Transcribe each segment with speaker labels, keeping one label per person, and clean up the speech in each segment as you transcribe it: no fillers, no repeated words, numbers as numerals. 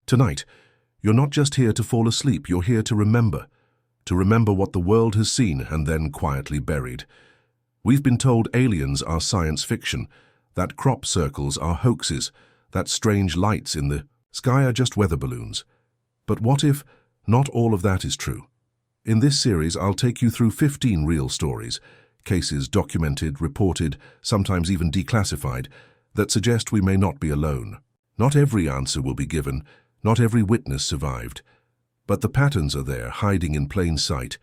Speaker 1: Tonight, you're not just here to fall asleep, you're here to remember what the world has seen and then quietly buried. We've been told aliens are science fiction, that crop circles are hoaxes, that strange lights in the sky are just weather balloons. But what if not all of that is true? In this series, I'll take you through 15 real stories, cases documented, reported, sometimes even declassified, that suggest we may not be alone. Not every answer will be given, not every witness survived. But the patterns are there, hiding in plain sight.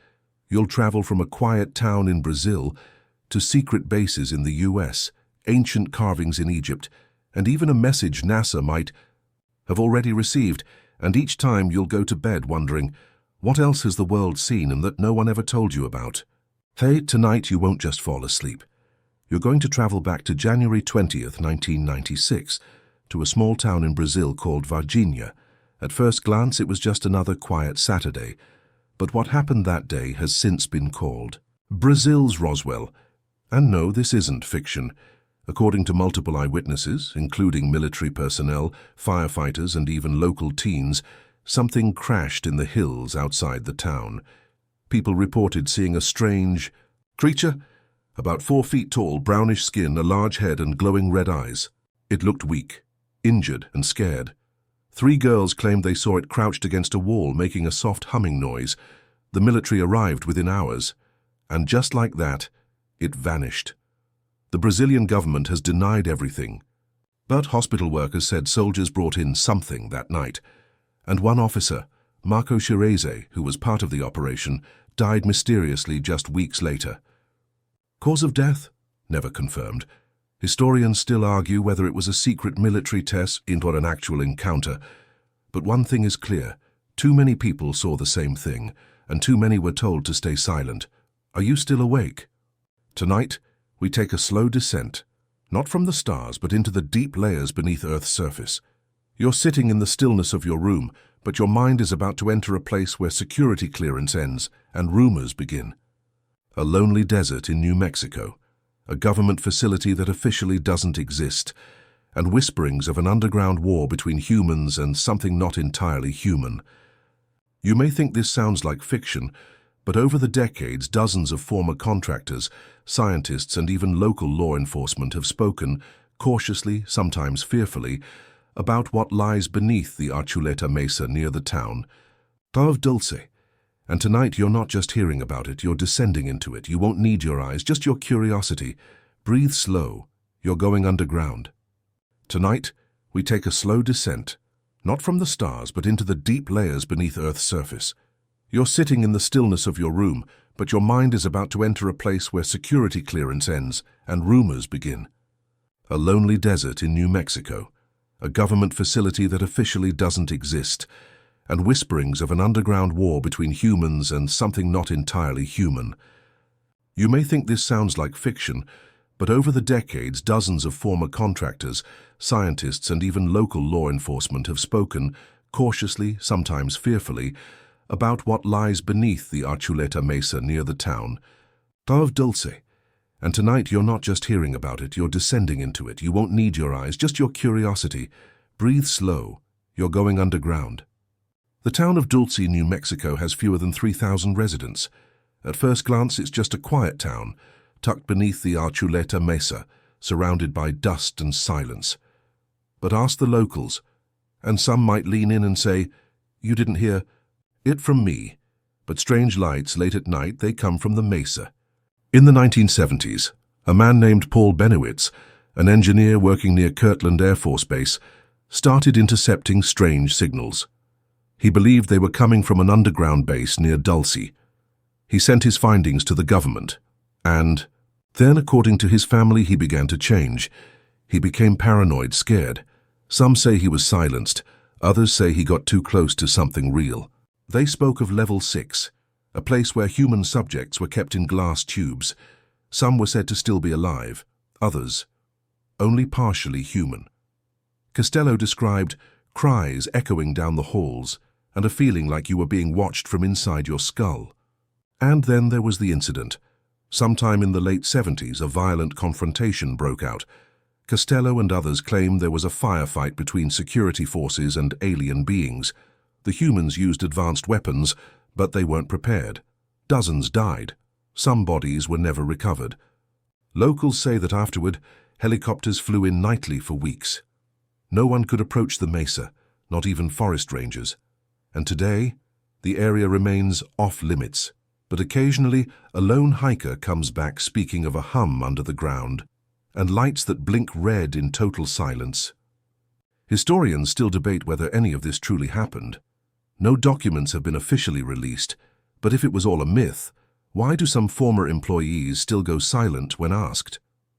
Speaker 1: You'll travel from a quiet town in Brazil to secret bases in the US, ancient carvings in Egypt, and even a message NASA might have already received, and each time you'll go to bed wondering, what else has the world seen and that no one ever told you about? Hey, tonight you won't just fall asleep. You're going to travel back to January 20th, 1996, to a small town in Brazil called Varginha. At first glance, it was just another quiet Saturday, but what happened that day has since been called Brazil's Roswell. And no, this isn't fiction. According to multiple eyewitnesses, including military personnel, firefighters, and even local teens, something crashed in the hills outside the town. People reported seeing a strange creature, about 4 feet tall, brownish skin, a large head, and glowing red eyes. It looked weak, injured, and scared. 3 girls claimed they saw it crouched against a wall, making a soft humming noise. The military arrived within hours, and just like that, it vanished. The Brazilian government has denied everything, but hospital workers said soldiers brought in something that night, and one officer, Marco Chirese, who was part of the operation, died mysteriously just weeks later. Cause of death? Never confirmed. Historians still argue whether it was a secret military test or an actual encounter. But one thing is clear, too many people saw the same thing, and too many were told to stay silent. Are you still awake? Tonight, we take a slow descent, not from the stars, but into the deep layers beneath Earth's surface. You're sitting in the stillness of your room, but your mind is about to enter a place where security clearance ends and rumors begin. A lonely desert in New Mexico, a government facility that officially doesn't exist, and whisperings of an underground war between humans and something not entirely human. You may think this sounds like fiction, but over the decades, dozens of former contractors, scientists, and even local law enforcement have spoken, cautiously, sometimes fearfully, about what lies beneath the Archuleta Mesa near the town of Dulce. And tonight you're not just hearing about it, you're descending into it. You won't need your eyes, just your curiosity. Breathe slow. You're going underground. Tonight, we take a slow descent, not from the stars, but into the deep layers beneath Earth's surface. You're sitting in the stillness of your room, but your mind is about to enter a place where security clearance ends and rumors begin. A lonely desert in New Mexico, a government facility that officially doesn't exist, and whisperings of an underground war between humans and something not entirely human. You may think this sounds like fiction, but over the decades, dozens of former contractors, scientists, and even local law enforcement have spoken, cautiously, sometimes fearfully, about what lies beneath the Archuleta Mesa near the town of Dulce. And tonight you're not just hearing about it, you're descending into it. You won't need your eyes, just your curiosity. Breathe slow. You're going underground. The town of Dulce, New Mexico has fewer than 3,000 residents. At first glance, it's just a quiet town, tucked beneath the Archuleta Mesa, surrounded by dust and silence. But ask the locals, and some might lean in and say, "You didn't hear it from me." But strange lights late at night, they come from the mesa. In the 1970s, a man named Paul Benowitz, an engineer working near Kirtland Air Force Base, started intercepting strange signals. He believed they were coming from an underground base near Dulce. He sent his findings to the government, and then, according to his family, he began to change. He became paranoid, scared. Some say he was silenced, others say he got too close to something real. They spoke of Level 6, a place where human subjects were kept in glass tubes. Some were said to still be alive, others only partially human. Costello described cries echoing down the halls and a feeling like you were being watched from inside your skull. And then there was the incident. Sometime in the late 70s, a violent confrontation broke out. Costello and others claim there was a firefight between security forces and alien beings. The humans used advanced weapons, but they weren't prepared. Dozens died. Some bodies were never recovered. Locals say that afterward, helicopters flew in nightly for weeks. No one could approach the mesa, not even forest rangers. And today, the area remains off-limits. But occasionally, a lone hiker comes back speaking of a hum under the ground and lights that blink red in total silence. Historians still debate whether any of this truly happened. No documents have been officially released, but if it was all a myth, why do some former employees still go silent when asked?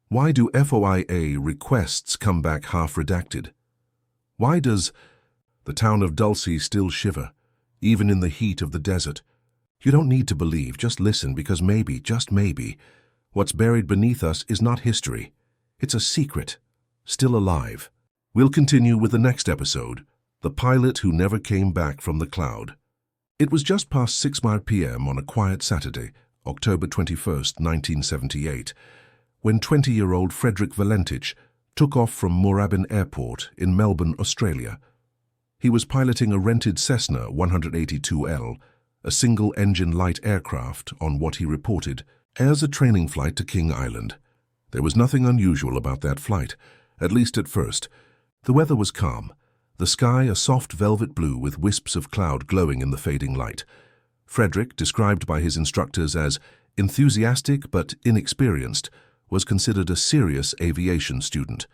Speaker 1: Why do FOIA requests come back half-redacted? Why does the town of Dulce still shiver, even in the heat of the desert? You don't need to believe, just listen, because maybe, just maybe, what's buried beneath us is not history. It's a secret, still alive. We'll continue with the next episode, The Pilot Who Never Came Back from the Cloud. It was just past 6 p.m. on a quiet Saturday, October 21st, 1978, when 20-year-old Frederick Valentich took off from Moorabbin Airport in Melbourne, Australia. He was piloting a rented Cessna 182L, a single-engine light aircraft, on what he reported as a training flight to King Island. There was nothing unusual about that flight, at least at first. The weather was calm, the sky a soft velvet blue with wisps of cloud glowing in the fading light. Frederick, described by his instructors as enthusiastic but inexperienced, was considered a serious aviation student.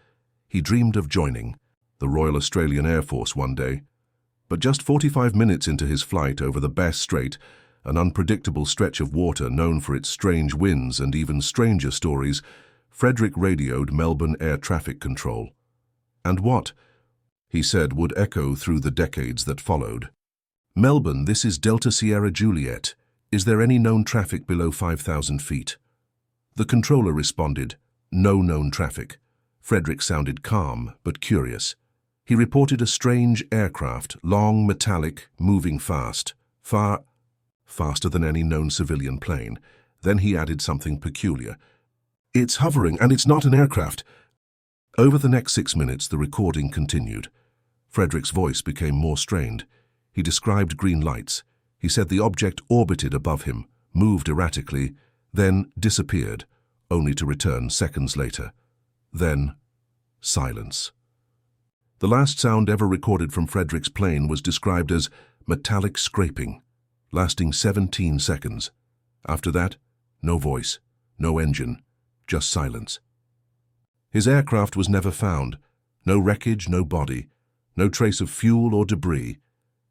Speaker 1: He dreamed of joining the Royal Australian Air Force one day. But just 45 minutes into his flight over the Bass Strait, an unpredictable stretch of water known for its strange winds and even stranger stories, Frederick radioed Melbourne Air Traffic Control. And what, he said, would echo through the decades that followed. "Melbourne, this is Delta Sierra Juliet. Is there any known traffic below 5,000 feet? The controller responded, "No known traffic." Frederick sounded calm but curious. He reported a strange aircraft, long, metallic, moving fast, faster than any known civilian plane. Then he added something peculiar. "It's hovering, and it's not an aircraft." Over the next 6 minutes, the recording continued. Frederick's voice became more strained. He described green lights. He said the object orbited above him, moved erratically, then disappeared, only to return seconds later. Then, silence. The last sound ever recorded from Frederick's plane was described as metallic scraping, lasting 17 seconds. After that, no voice, no engine, just silence. His aircraft was never found. No wreckage, no body, no trace of fuel or debris.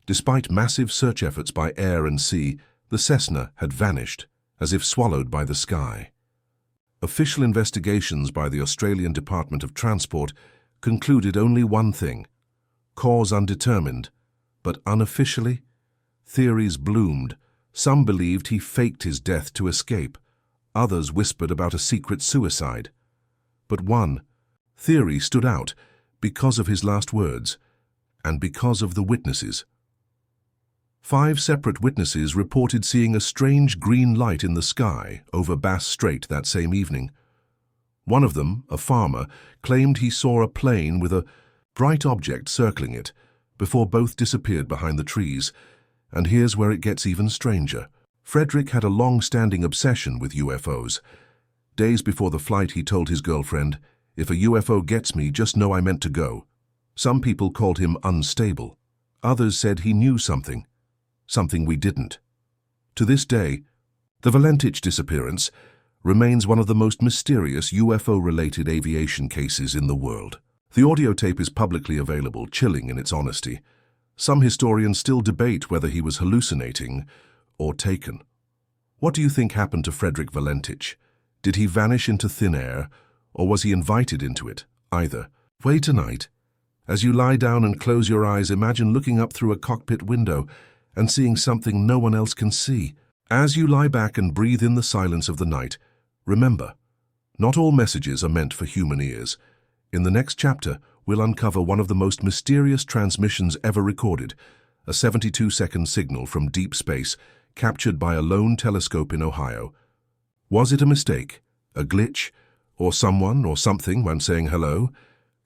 Speaker 1: Despite massive search efforts by air and sea, the Cessna had vanished, as if swallowed by the sky. Official investigations by the Australian Department of Transport concluded only one thing: cause undetermined, but unofficially, theories bloomed. Some believed he faked his death to escape. Others whispered about a secret suicide. But one theory stood out because of his last words and because of the witnesses. 5 separate witnesses reported seeing a strange green light in the sky over Bass Strait that same evening. One of them, a farmer, claimed he saw a plane with a bright object circling it before both disappeared behind the trees. And here's where it gets even stranger. Frederick had a long-standing obsession with UFOs. Days before the flight, he told his girlfriend, "If a UFO gets me, just know I meant to go." Some people called him unstable. Others said he knew something we didn't. To this day, the Valentich disappearance remains one of the most mysterious UFO-related aviation cases in the world. The audio tape is publicly available, chilling in its honesty. Some historians still debate whether he was hallucinating or taken. What do you think happened to Frederick Valentich? Did he vanish into thin air, or was he invited into it? Either. Wait tonight. As you lie down and close your eyes, imagine looking up through a cockpit window and seeing something no one else can see. As you lie back and breathe in the silence of the night, remember, not all messages are meant for human ears. In the next chapter, we'll uncover one of the most mysterious transmissions ever recorded, a 72-second signal from deep space captured by a lone telescope in Ohio. Was it a mistake, a glitch, or someone or something when saying hello.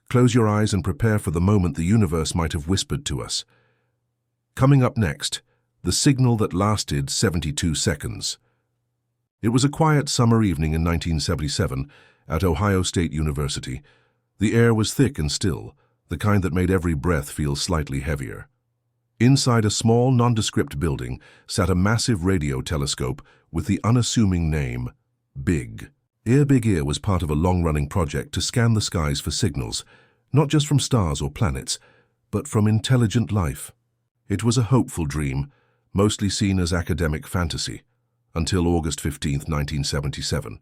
Speaker 1: Close your eyes and prepare for the moment the universe might have whispered to us. Coming up next, the signal that lasted 72 seconds. It was a quiet summer evening in 1977 at Ohio State University. The air was thick and still, the kind that made every breath feel slightly heavier. Inside a small, nondescript building sat a massive radio telescope with the unassuming name Big. Big Ear was part of a long-running project to scan the skies for signals, not just from stars or planets, but from intelligent life. It was a hopeful dream, mostly seen as academic fantasy, until August 15, 1977.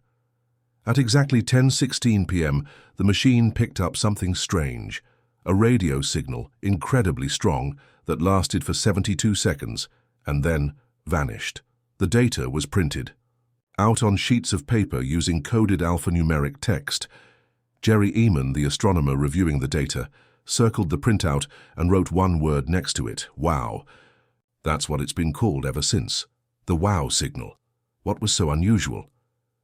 Speaker 1: At exactly 10:16 p.m., the machine picked up something strange, a radio signal, incredibly strong, that lasted for 72 seconds and then vanished. The data was printed out on sheets of paper using coded alphanumeric text. Jerry Eman, the astronomer reviewing the data, circled the printout and wrote one word next to it: wow. That's what it's been called ever since. The wow signal. What was so unusual?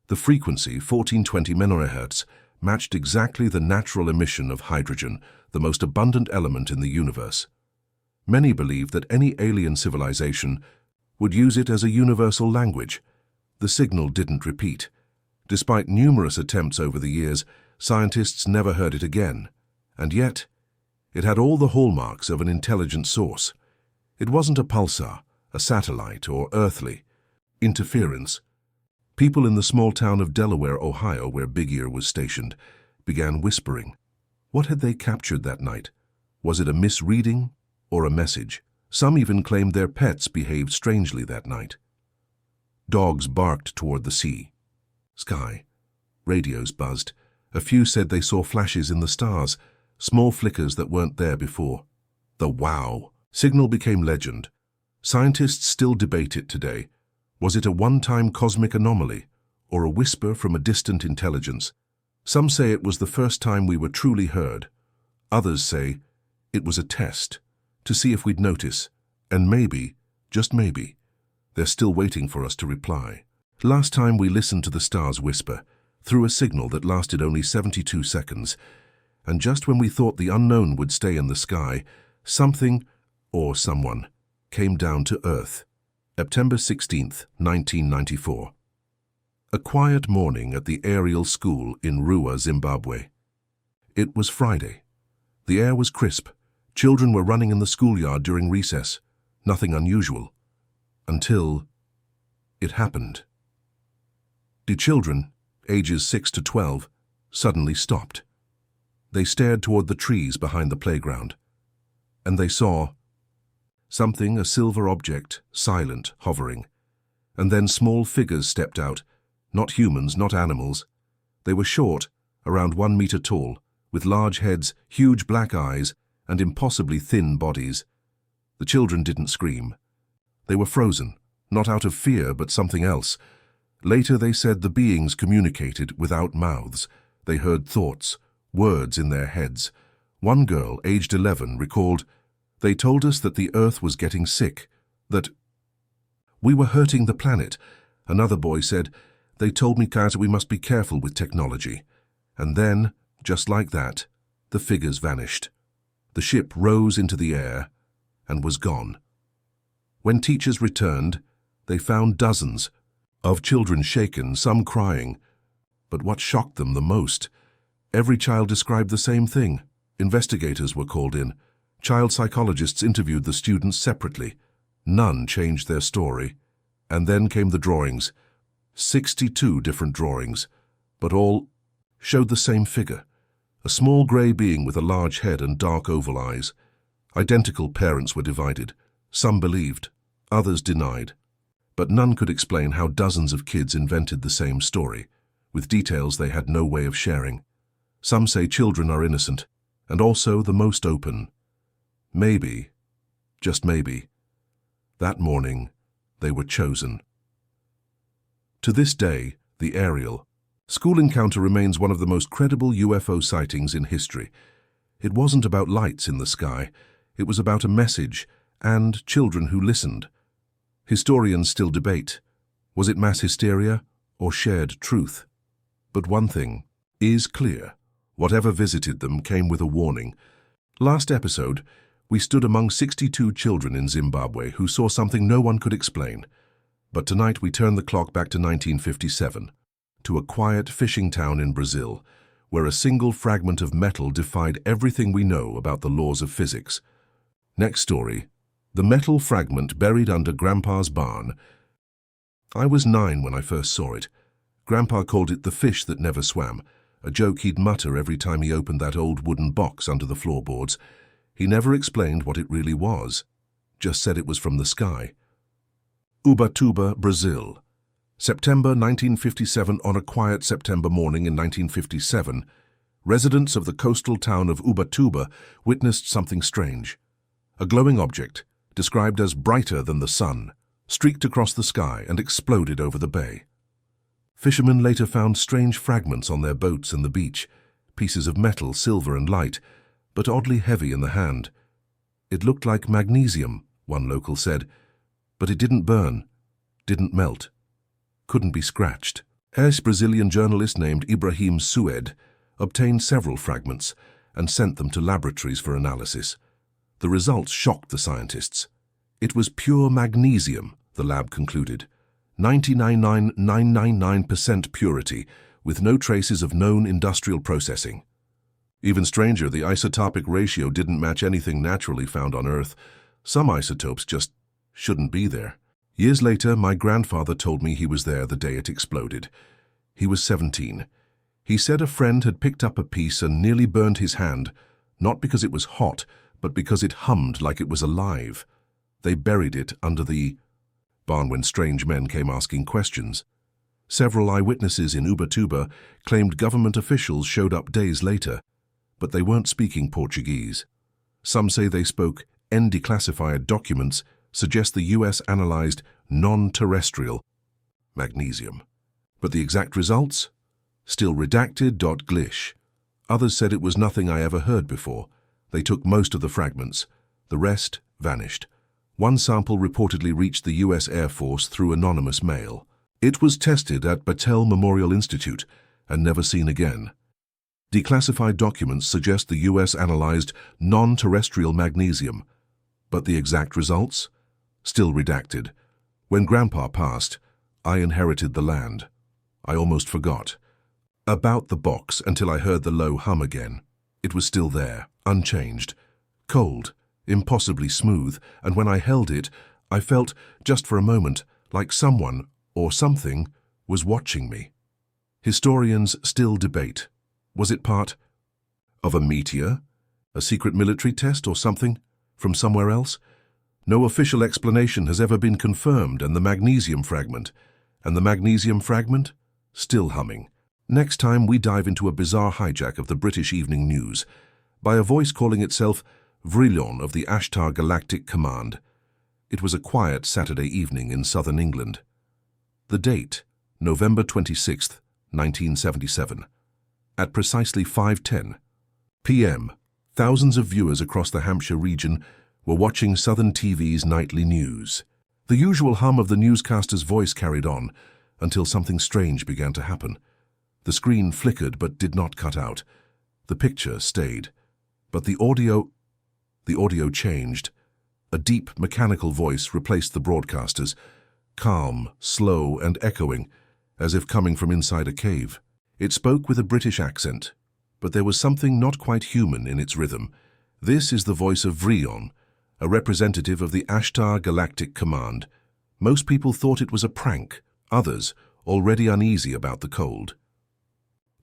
Speaker 1: The frequency, 1420 MHz, matched exactly the natural emission of hydrogen, the most abundant element in the universe. Many believed that any alien civilization would use it as a universal language. The signal didn't repeat. Despite numerous attempts over the years, scientists never heard it again. And yet, it had all the hallmarks of an intelligent source. It wasn't a pulsar, a satellite, or earthly interference. People in the small town of Delaware, Ohio, where Big Ear was stationed, began whispering. What had they captured that night? Was it a misreading or a message? Some even claimed their pets behaved strangely that night. Dogs barked toward the sky. Radios buzzed. A few said they saw flashes in the stars, small flickers that weren't there before. The wow signal became legend. Scientists still debate it today. Was it a one-time cosmic anomaly, or a whisper from a distant intelligence? Some say it was the first time we were truly heard. Others say it was a test, to see if we'd notice, and maybe, just maybe, they're still waiting for us to reply. Last time we listened to the stars whisper, through a signal that lasted only 72 seconds, and just when we thought the unknown would stay in the sky, something, or someone, came down to Earth. September 16, 1994. A quiet morning at the aerial school in Rua, Zimbabwe. It was Friday. The air was crisp. Children were running in the schoolyard during recess. Nothing unusual. Until it happened. The children, ages 6 to 12, suddenly stopped. They stared toward the trees behind the playground, and they saw something, a silver object, silent, hovering. And then small figures stepped out, not humans, not animals. They were short, around 1 meter tall, with large heads, huge black eyes, and impossibly thin bodies. The children didn't scream. They were frozen, not out of fear, but something else. Later they said the beings communicated without mouths. They heard thoughts, words in their heads. One girl, aged 11, recalled, "They told us that the Earth was getting sick, that we were hurting the planet." Another boy said, "They told me that we must be careful with technology." And then, just like that, the figures vanished. The ship rose into the air and was gone. When teachers returned, they found dozens of children shaken, some crying. But what shocked them the most? Every child described the same thing. Investigators were called in. Child psychologists interviewed the students separately. None changed their story. And then came the drawings. 62 different drawings, but all showed the same figure. A small grey being with a large head and dark oval eyes. Identical parents were divided. Some believed, others denied. But none could explain how dozens of kids invented the same story, with details they had no way of sharing. Some say children are innocent, and also the most open. Maybe, just maybe, that morning they were chosen. To this day, the aerial school encounter remains one of the most credible UFO sightings in history. It wasn't about lights in the sky. It was about a message and children who listened. Historians still debate. Was it mass hysteria or shared truth? But one thing is clear. Whatever visited them came with a warning. Last episode, we stood among 62 children in Zimbabwe who saw something no one could explain. But tonight we turn the clock back to 1957, to a quiet fishing town in Brazil, where a single fragment of metal defied everything we know about the laws of physics. Next story, the metal fragment buried under Grandpa's barn. I was 9 when I first saw it. Grandpa called it the fish that never swam, a joke he'd mutter every time he opened that old wooden box under the floorboards. He never explained what it really was, just said it was from the sky. Ubatuba, Brazil. September 1957. On a quiet September morning in 1957, residents of the coastal town of Ubatuba witnessed something strange. A glowing object, described as brighter than the sun, streaked across the sky and exploded over the bay. Fishermen later found strange fragments on their boats in the beach, pieces of metal, silver and light, but oddly heavy in the hand. It looked like magnesium, one local said, but it didn't burn, didn't melt, couldn't be scratched. A Brazilian journalist named Ibrahim Sued obtained several fragments and sent them to laboratories for analysis. The results shocked the scientists. It was pure magnesium, the lab concluded. 99.999% purity, with no traces of known industrial processing. Even stranger, the isotopic ratio didn't match anything naturally found on Earth. Some isotopes just shouldn't be there. Years later, my grandfather told me he was there the day it exploded. He was 17. He said a friend had picked up a piece and nearly burned his hand, not because it was hot, but because it hummed like it was alive. They buried it under the barn when strange men came asking questions. Several eyewitnesses in Ubatuba claimed government officials showed up days later, but they weren't speaking Portuguese. Some say they spoke declassified documents suggest the US analyzed non-terrestrial magnesium. But the exact results? Still redacted. Glish. Others said it was nothing I ever heard before. They took most of the fragments. The rest vanished. One sample reportedly reached the US Air Force through anonymous mail. It was tested at Battelle Memorial Institute and never seen again. Declassified documents suggest the US analyzed non-terrestrial magnesium, but the exact results? Still redacted. When Grandpa passed, I inherited the land. I almost forgot about the box until I heard the low hum again. It was still there, unchanged, cold, impossibly smooth, and when I held it, I felt, just for a moment, like someone, or something, was watching me. Historians still debate. Was it part of a meteor? A secret military test or something? From somewhere else? No official explanation has ever been confirmed, and the magnesium fragment? Still humming. Next time we dive into a bizarre hijack of the British Evening News by a voice calling itself Vrillon of the Ashtar Galactic Command. It was a quiet Saturday evening in southern England. The date, November 26, 1977. At precisely 5:10 p.m., thousands of viewers across the Hampshire region were watching Southern TV's nightly news. The usual hum of the newscaster's voice carried on until something strange began to happen. The screen flickered but did not cut out. The picture stayed, but the audio changed. A deep, mechanical voice replaced the broadcasters, calm, slow, and echoing, as if coming from inside a cave. It spoke with a British accent, but there was something not quite human in its rhythm. This is the voice of Vrillon, a representative of the Ashtar Galactic Command. Most people thought it was a prank, others already uneasy about the cold.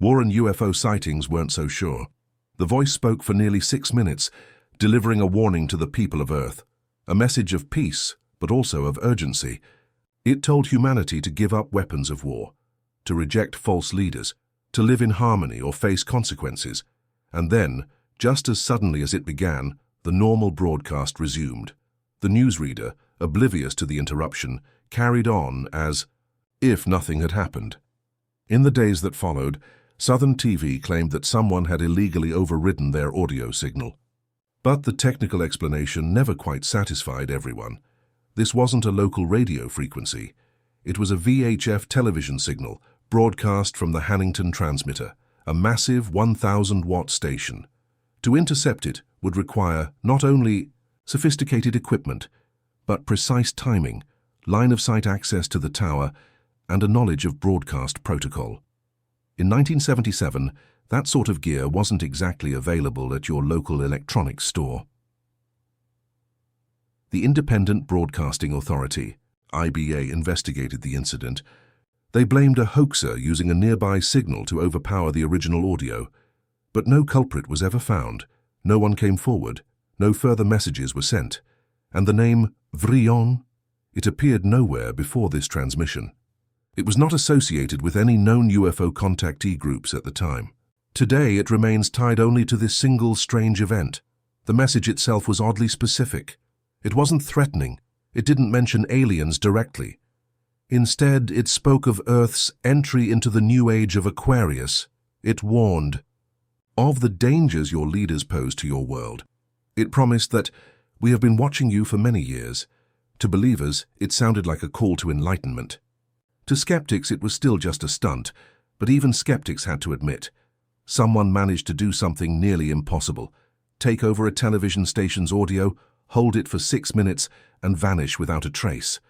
Speaker 1: War and UFO sightings weren't so sure. The voice spoke for nearly 6 minutes, delivering a warning to the people of Earth, a message of peace, but also of urgency. It told humanity to give up weapons of war, to reject false leaders, to live in harmony or face consequences. And then, just as suddenly as it began, the normal broadcast resumed. The newsreader, oblivious to the interruption, carried on as if nothing had happened. In the days that followed, Southern TV claimed that someone had illegally overridden their audio signal. But the technical explanation never quite satisfied everyone. This wasn't a local radio frequency. It was a VHF television signal broadcast from the Hannington transmitter, a massive 1,000-watt station. To intercept it would require not only sophisticated equipment, but precise timing, line-of-sight access to the tower, and a knowledge of broadcast protocol. In 1977, that sort of gear wasn't exactly available at your local electronics store. The Independent Broadcasting Authority, IBA, investigated the incident. They blamed a hoaxer using a nearby signal to overpower the original audio. But no culprit was ever found, no one came forward, no further messages were sent, and the name Vrillon, it appeared nowhere before this transmission. It was not associated with any known UFO contactee groups at the time. Today it remains tied only to this single strange event. The message itself was oddly specific. It wasn't threatening. It didn't mention aliens directly. Instead, it spoke of Earth's entry into the new age of Aquarius. It warned of the dangers your leaders pose to your world. It promised that we have been watching you for many years. To believers, it sounded like a call to enlightenment. To skeptics, it was still just a stunt, but even skeptics had to admit, someone managed to do something nearly impossible. Take over a television station's audio, hold it for 6 minutes, and vanish without a trace.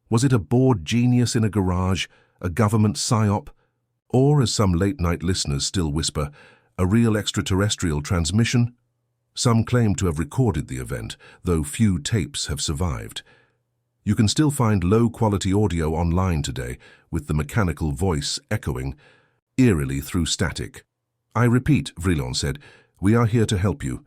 Speaker 1: Was it a bored genius in a garage, a government psyop, or, as some late-night listeners still whisper, a real extraterrestrial transmission? Some claim to have recorded the event, though few tapes have survived. You can still find low-quality audio online today, with the mechanical voice echoing eerily through static. I repeat, Vrillon said, we are here to help you,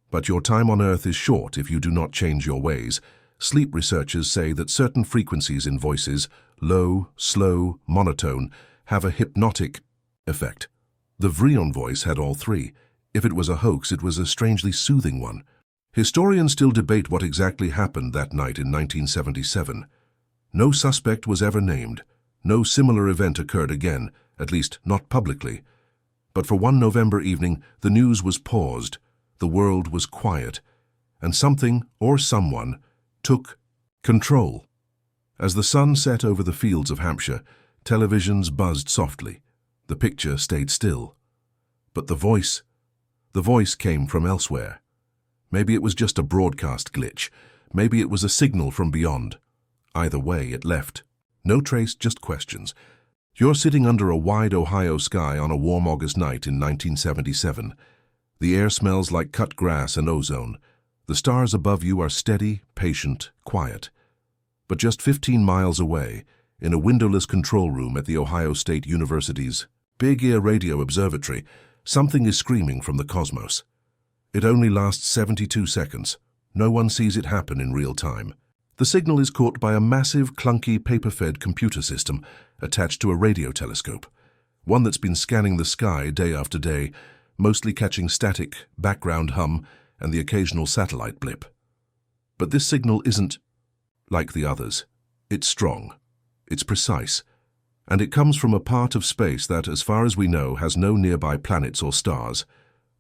Speaker 1: but your time on Earth is short if you do not change your ways. Sleep researchers say that certain frequencies in voices, low, slow, monotone, have a hypnotic effect. The Vrillon voice had all three. If it was a hoax, it was a strangely soothing one. Historians still debate what exactly happened that night in 1977. No suspect was ever named. No similar event occurred again, at least not publicly. But for one November evening, the news was paused, the world was quiet, and something or someone took control. As the sun set over the fields of Hampshire, televisions buzzed softly. The picture stayed still. But the voice came from elsewhere. Maybe it was just a broadcast glitch. Maybe it was a signal from beyond. Either way, it left. No trace, just questions. You're sitting under a wide Ohio sky on a warm August night in 1977. The air smells like cut grass and ozone. The stars above you are steady, patient, quiet. But just 15 miles away, in a windowless control room at the Ohio State University's Big Ear Radio Observatory, something is screaming from the cosmos. It only lasts 72 seconds. No one sees it happen in real time. The signal is caught by a massive, clunky, paper-fed computer system attached to a radio telescope, one that's been scanning the sky day after day, mostly catching static, background hum, and the occasional satellite blip. But this signal isn't like the others. It's strong, it's precise, and it comes from a part of space that, as far as we know, has no nearby planets or stars.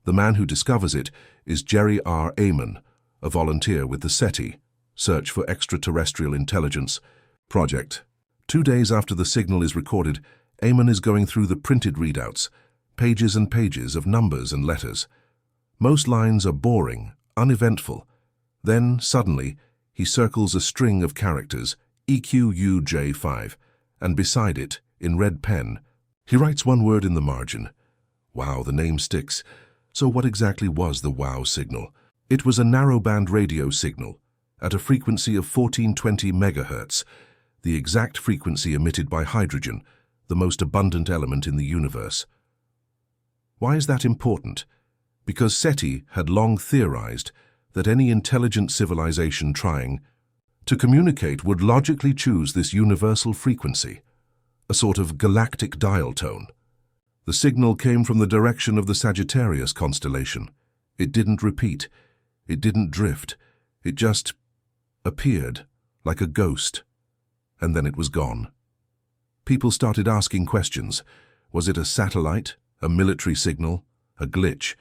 Speaker 1: The man who discovers it is Jerry R. Amon, a volunteer with the SETI, Search for Extraterrestrial Intelligence, project. 2 days after the signal is recorded, Amon is going through the printed readouts, pages and pages of numbers and letters. Most lines are boring, uneventful. Then, suddenly, he circles a string of characters, EQUJ5, and beside it, in red pen, he writes one word in the margin. Wow, the name sticks. So what exactly was the WOW signal? It was a narrowband radio signal, at a frequency of 1420 megahertz, the exact frequency emitted by hydrogen, the most abundant element in the universe. Why is that important? Because SETI had long theorized that any intelligent civilization trying to communicate would logically choose this universal frequency, a sort of galactic dial tone. The signal came from the direction of the Sagittarius constellation. It didn't repeat. It didn't drift. It just appeared like a ghost, and then it was gone. People started asking questions. Was it a satellite, a military signal, a glitch?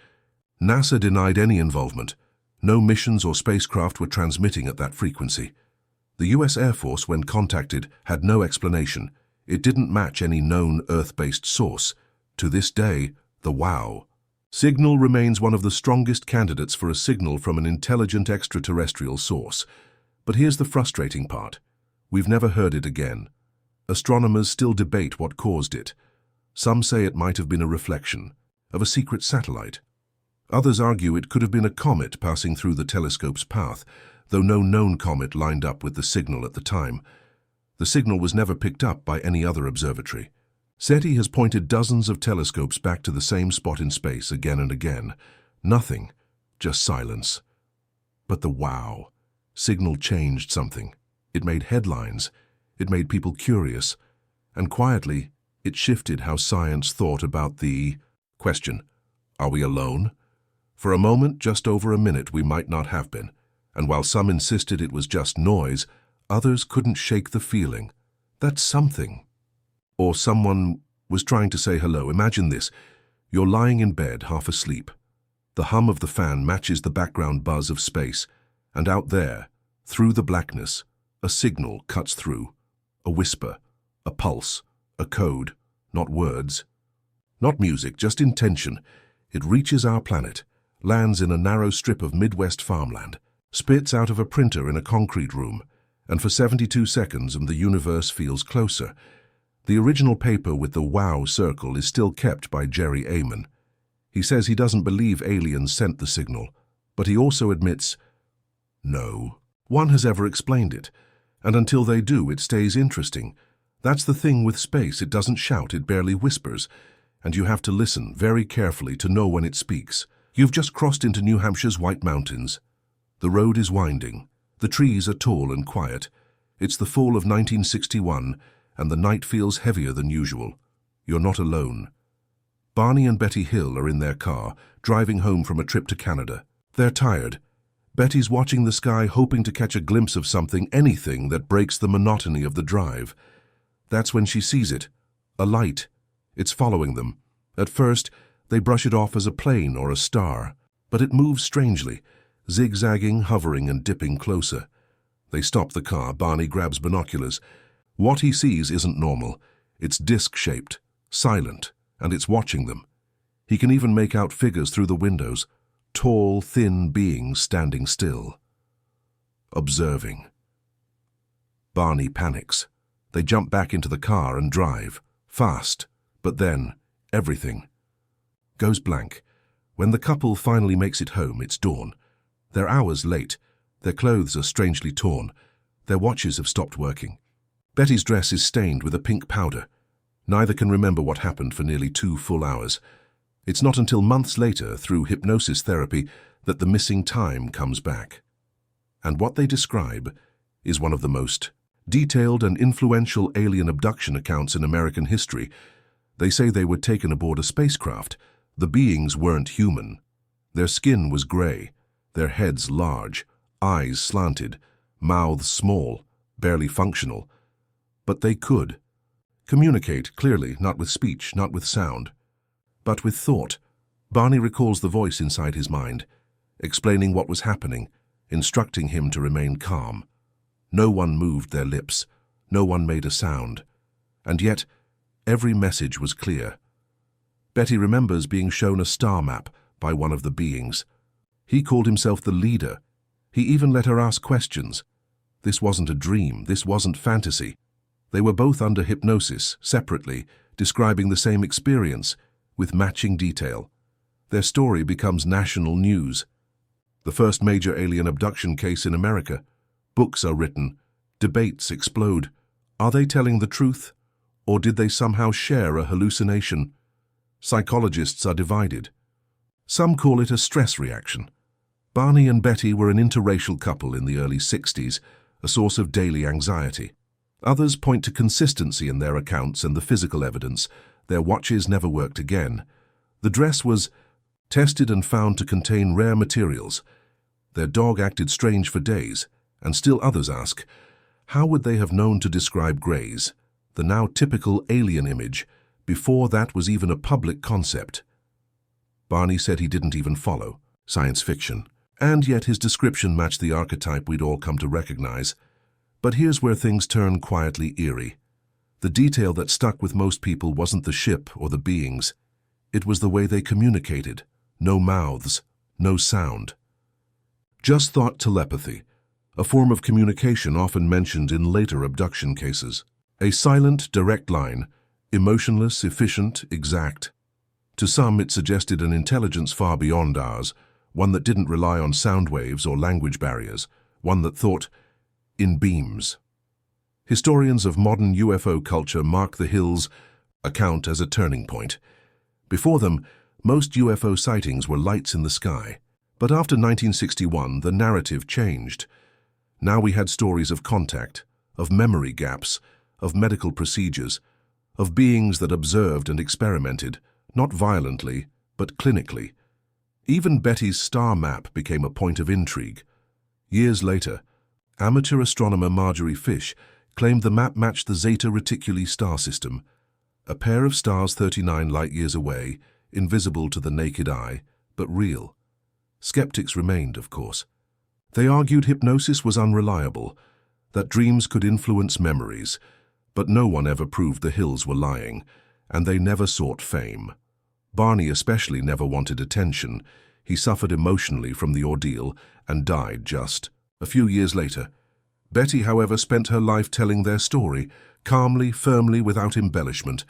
Speaker 1: NASA denied any involvement. No missions or spacecraft were transmitting at that frequency. The US Air Force, when contacted, had no explanation. It didn't match any known Earth-based source. To this day, The wow signal remains one of the strongest candidates for a signal from an intelligent extraterrestrial source. But here's the frustrating part. We've never heard it again. Astronomers still debate what caused it. Some say it might have been a reflection of a secret satellite. Others argue it could have been a comet passing through the telescope's path, though no known comet lined up with the signal at the time. The signal was never picked up by any other observatory. SETI has pointed dozens of telescopes back to the same spot in space again and again. Nothing, just silence. But the wow signal changed something. It made headlines, it made people curious, and quietly, it shifted how science thought about the question, are we alone? For a moment, just over a minute, we might not have been. And while some insisted it was just noise, others couldn't shake the feeling that something, or someone, was trying to say hello. Imagine this. You're lying in bed, half asleep. The hum of the fan matches the background buzz of space, and out there, through the blackness, a signal cuts through. A whisper, a pulse, a code, not words. Not music, just intention. It reaches our planet, lands in a narrow strip of Midwest farmland, spits out of a printer in a concrete room, and for 72 seconds the universe feels closer. The original paper with the wow circle is still kept by Jerry Amon. He says he doesn't believe aliens sent the signal, but he also admits, no one has ever explained it, and until they do, it stays interesting. That's the thing with space, it doesn't shout, it barely whispers, and you have to listen very carefully to know when it speaks. You've just crossed into New Hampshire's White Mountains. The road is winding, the trees are tall and quiet. It's the fall of 1961, and the night feels heavier than usual. You're not alone. Barney and Betty Hill are in their car, driving home from a trip to Canada. They're tired. Betty's watching the sky, hoping to catch a glimpse of something, anything that breaks the monotony of the drive. That's when she sees it. A light. It's following them. At first, they brush it off as a plane or a star, but it moves strangely, zigzagging, hovering, and dipping closer. They stop the car. Barney grabs binoculars. What he sees isn't normal. It's disc-shaped, silent, and it's watching them. He can even make out figures through the windows, tall, thin beings standing still. Observing. Barney panics. They jump back into the car and drive, fast, but then everything goes blank. When the couple finally makes it home, it's dawn. They're hours late. Their clothes are strangely torn. Their watches have stopped working. Betty's dress is stained with a pink powder. Neither can remember what happened for nearly 2 full hours. It's not until months later, through hypnosis therapy, that the missing time comes back. And what they describe is one of the most detailed and influential alien abduction accounts in American history. They say they were taken aboard a spacecraft. The beings weren't human. Their skin was gray, their heads large, eyes slanted, mouths small, barely functional. But they could communicate clearly, not with speech, not with sound, but with thought. Barney recalls the voice inside his mind, explaining what was happening, instructing him to remain calm. No one moved their lips, no one made a sound, and yet every message was clear. Betty remembers being shown a star map by one of the beings. He called himself the leader. He even let her ask questions. This wasn't a dream, this wasn't fantasy. They were both under hypnosis, separately, describing the same experience, with matching detail. Their story becomes national news. The first major alien abduction case in America. Books are written. Debates explode. Are they telling the truth? Or did they somehow share a hallucination? Psychologists are divided. Some call it a stress reaction. Barney and Betty were an interracial couple in the early 60s, a source of daily anxiety. Others point to consistency in their accounts and the physical evidence. Their watches never worked again. The dress was tested and found to contain rare materials. Their dog acted strange for days, and still others ask, how would they have known to describe greys, the now typical alien image, before that was even a public concept? Barney said he didn't even follow science fiction, and yet his description matched the archetype we'd all come to recognize. But here's where things turn quietly eerie. The detail that stuck with most people wasn't the ship or the beings. It was the way they communicated. No mouths, no sound. Just thought telepathy, a form of communication often mentioned in later abduction cases. A silent, direct line, emotionless, efficient, exact. To some, it suggested an intelligence far beyond ours, one that didn't rely on sound waves or language barriers, one that thought in beams. Historians of modern UFO culture mark the Hills' account as a turning point. Before them, most UFO sightings were lights in the sky. But after 1961, the narrative changed. Now we had stories of contact, of memory gaps, of medical procedures, of beings that observed and experimented, not violently, but clinically. Even Betty's star map became a point of intrigue. Years later, amateur astronomer Marjorie Fish claimed the map matched the Zeta Reticuli star system, a pair of stars 39 light-years away, invisible to the naked eye, but real. Skeptics remained, of course. They argued hypnosis was unreliable, that dreams could influence memories, but no one ever proved the Hills were lying, and they never sought fame. Barney especially never wanted attention. He suffered emotionally from the ordeal and died just a few years later. Betty, however, spent her life telling their story, calmly, firmly, without embellishment.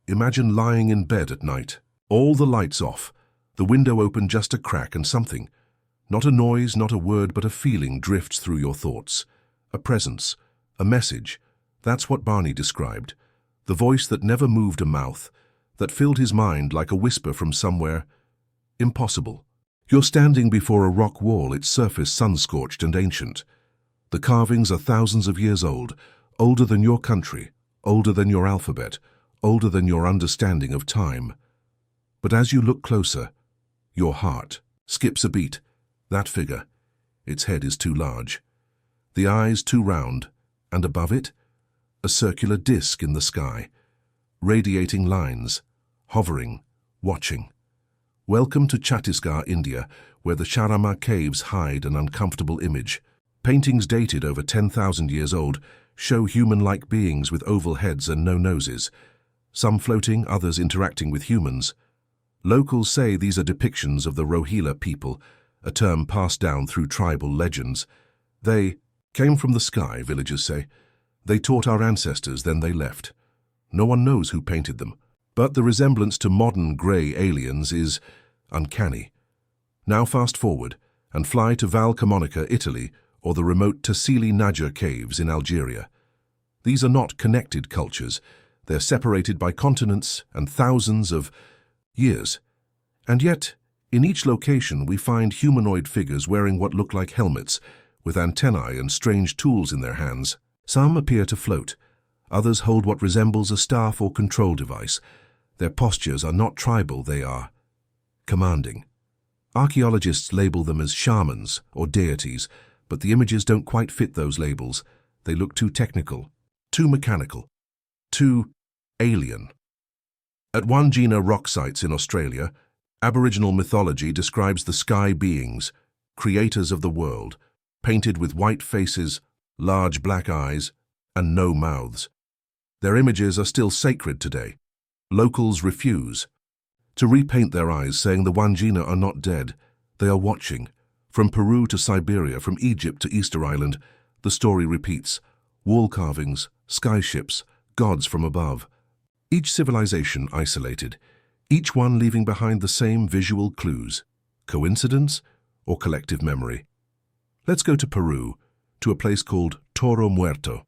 Speaker 1: Imagine lying in bed at night, all the lights off, the window open just a crack, and something, not a noise, not a word, but a feeling drifts through your thoughts. A presence, a message. That's what Barney described. The voice that never moved a mouth, that filled his mind like a whisper from somewhere impossible. You're standing before a rock wall, its surface sun-scorched and ancient. The carvings are thousands of years old, older than your country, older than your alphabet, older than your understanding of time. But as you look closer, your heart skips a beat. That figure, its head is too large, the eyes too round, and above it, a circular disk in the sky, radiating lines, hovering, watching. Welcome to Chhattisgarh, India, where the Sharama caves hide an uncomfortable image. Paintings dated over 10,000 years old show human-like beings with oval heads and no noses, some floating, others interacting with humans. Locals say these are depictions of the Rohila people, a term passed down through tribal legends. They came from the sky, villagers say. They taught our ancestors, then they left. No one knows who painted them, but the resemblance to modern grey aliens is uncanny. Now fast forward and fly to Val Camonica, Italy, or the remote Tassili Naja caves in Algeria. These are not connected cultures. They're separated by continents and thousands of years. And yet, in each location we find humanoid figures wearing what look like helmets, with antennae and strange tools in their hands. Some appear to float. Others hold what resembles a staff or control device. Their postures are not tribal, they are commanding. Archaeologists label them as shamans or deities, but the images don't quite fit those labels. They look too technical, too mechanical, too alien. At Wandjina rock sites in Australia, Aboriginal mythology describes the sky beings, creators of the world, painted with white faces, large black eyes, and no mouths. Their images are still sacred today. Locals refuse to repaint their eyes, saying the Wandjina are not dead. They are watching. From Peru to Siberia, from Egypt to Easter Island, the story repeats. Wall carvings, skyships, gods from above. Each civilization isolated, each one leaving behind the same visual clues. Coincidence or collective memory? Let's go to Peru, to a place called Toro Muerto.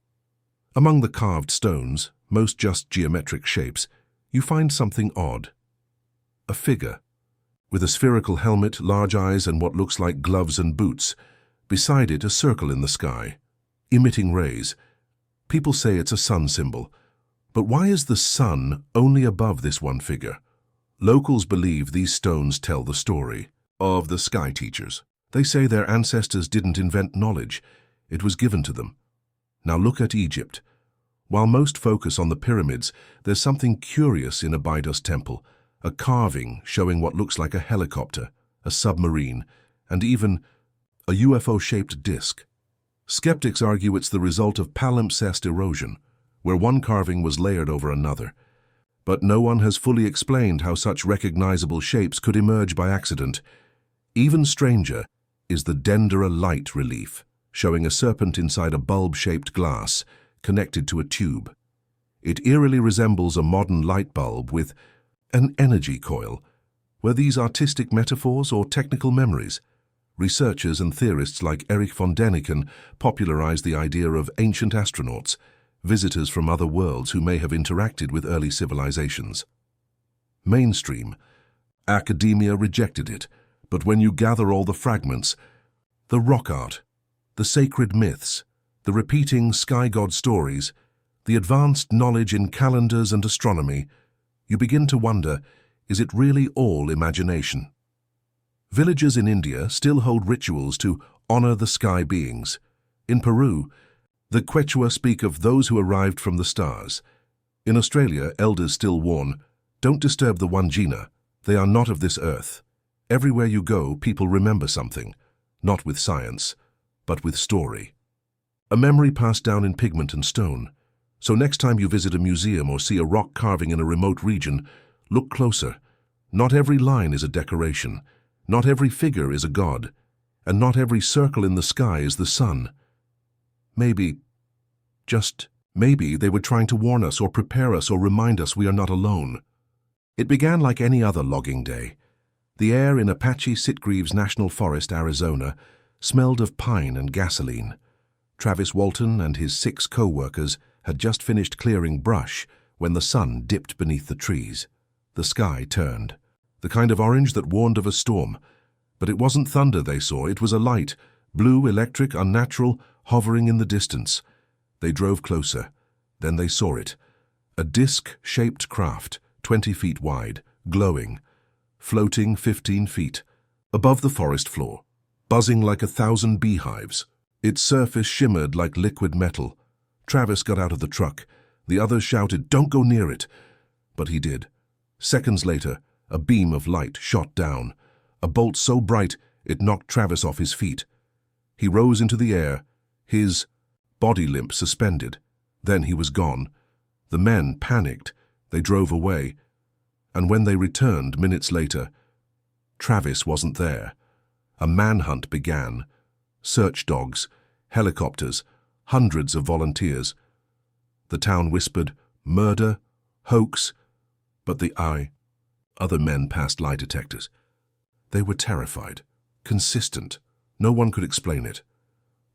Speaker 1: Among the carved stones, most just geometric shapes, you find something odd. A figure, with a spherical helmet, large eyes, and what looks like gloves and boots. Beside it, a circle in the sky, emitting rays. People say it's a sun symbol. But why is the sun only above this one figure? Locals believe these stones tell the story of the sky teachers. They say their ancestors didn't invent knowledge. It was given to them. Now look at Egypt. While most focus on the pyramids, there's something curious in Abydos Temple, a carving showing what looks like a helicopter, a submarine, and even a UFO-shaped disc. Skeptics argue it's the result of palimpsest erosion, where one carving was layered over another. But no one has fully explained how such recognizable shapes could emerge by accident. Even stranger is the Dendera light relief, showing a serpent inside a bulb-shaped glass connected to a tube. It eerily resembles a modern light bulb with an energy coil. Were these artistic metaphors or technical memories? Researchers and theorists like Erich von Däniken popularized the idea of ancient astronauts, visitors from other worlds who may have interacted with early civilizations. Mainstream. Academia rejected it, but when you gather all the fragments, the rock art, the sacred myths, the repeating sky god stories, the advanced knowledge in calendars and astronomy, you begin to wonder, is it really all imagination? Villages in India still hold rituals to honor the sky beings. In Peru, the Quechua speak of those who arrived from the stars. In Australia, elders still warn, don't disturb the Wangina, they are not of this earth. Everywhere you go, people remember something, not with science, but with story. A memory passed down in pigment and stone. So next time you visit a museum or see a rock carving in a remote region, look closer. Not every line is a decoration, not every figure is a god, and not every circle in the sky is the sun. Maybe, just maybe, they were trying to warn us or prepare us or remind us we are not alone. It began like any other logging day. The air in Apache Sitgreaves National Forest, Arizona, smelled of pine and gasoline. Travis Walton and his 6 co-workers had just finished clearing brush when the sun dipped beneath the trees. The sky turned, the kind of orange that warned of a storm. But it wasn't thunder they saw, it was a light, blue, electric, unnatural, hovering in the distance. They drove closer. Then they saw it. A disc-shaped craft, 20 feet wide, glowing, floating 15 feet, above the forest floor, buzzing like 1,000 beehives. Its surface shimmered like liquid metal. Travis got out of the truck. The others shouted, "Don't go near it." But he did. Seconds later, a beam of light shot down, a bolt so bright it knocked Travis off his feet. He rose into the air, his body limp suspended. Then he was gone. The men panicked. They drove away. And when they returned minutes later, Travis wasn't there. A manhunt began. Search dogs, helicopters, hundreds of volunteers. The town whispered, "Murder, hoax," but other men passed lie detectors. They were terrified, consistent. No one could explain it.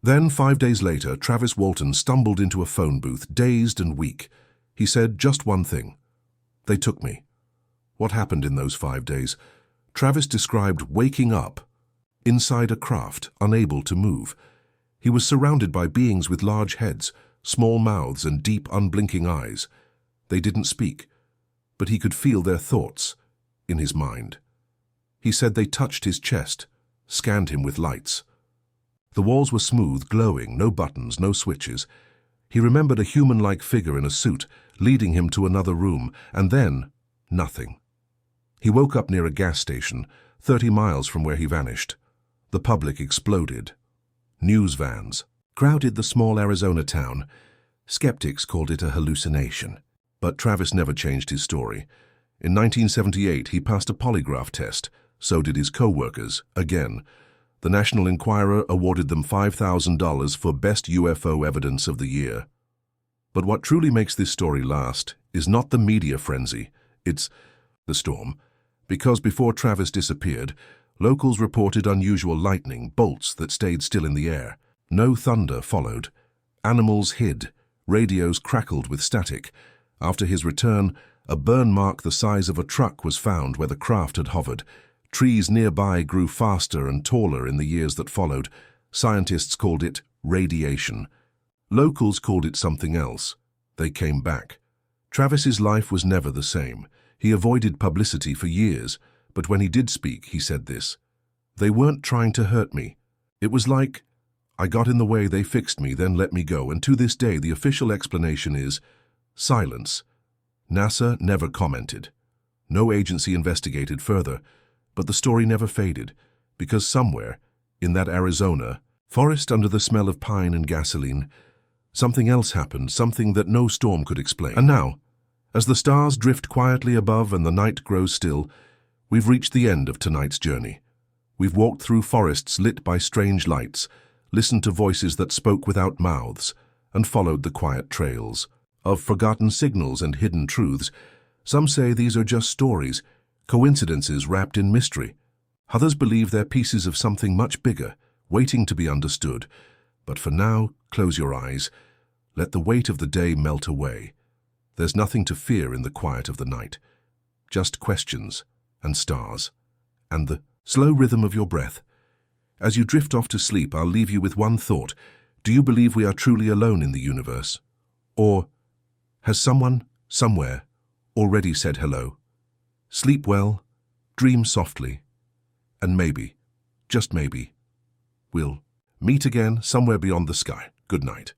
Speaker 1: Then, 5 days later, Travis Walton stumbled into a phone booth, dazed and weak. He said just one thing. "They took me." What happened in those 5 days? Travis described waking up inside a craft, unable to move. He was surrounded by beings with large heads, small mouths, and deep, unblinking eyes. They didn't speak, but he could feel their thoughts in his mind. He said they touched his chest, scanned him with lights. The walls were smooth, glowing, no buttons, no switches. He remembered a human-like figure in a suit, leading him to another room, and then nothing. He woke up near a gas station, 30 miles from where he vanished. The public exploded. News vans crowded the small Arizona town. Skeptics called it a hallucination. But Travis never changed his story. In 1978, he passed a polygraph test. So did his co-workers, again. The National Enquirer awarded them $5,000 for Best UFO Evidence of the Year. But what truly makes this story last is not the media frenzy, it's the storm. Because before Travis disappeared, locals reported unusual lightning, bolts that stayed still in the air. No thunder followed. Animals hid. Radios crackled with static. After his return, a burn mark the size of a truck was found where the craft had hovered. Trees nearby grew faster and taller in the years that followed. Scientists called it radiation. Locals called it something else. They came back. Travis's life was never the same. He avoided publicity for years, but when he did speak, he said this. "They weren't trying to hurt me. It was like, I got in the way, they fixed me, then let me go, and to this day the official explanation is silence." NASA never commented. No agency investigated further, but the story never faded, because somewhere, in that Arizona forest under the smell of pine and gasoline, something else happened, something that no storm could explain. As the stars drift quietly above and the night grows still, we've reached the end of tonight's journey. We've walked through forests lit by strange lights, listened to voices that spoke without mouths, and followed the quiet trails of forgotten signals and hidden truths. Some say these are just stories, coincidences wrapped in mystery. Others believe they're pieces of something much bigger, waiting to be understood. But for now, close your eyes. Let the weight of the day melt away. There's nothing to fear in the quiet of the night. Just questions and stars and the slow rhythm of your breath. As you drift off to sleep, I'll leave you with one thought. Do you believe we are truly alone in the universe? Or has someone, somewhere, already said hello? Sleep well, dream softly, and maybe, just maybe, we'll meet again somewhere beyond the sky. Good night.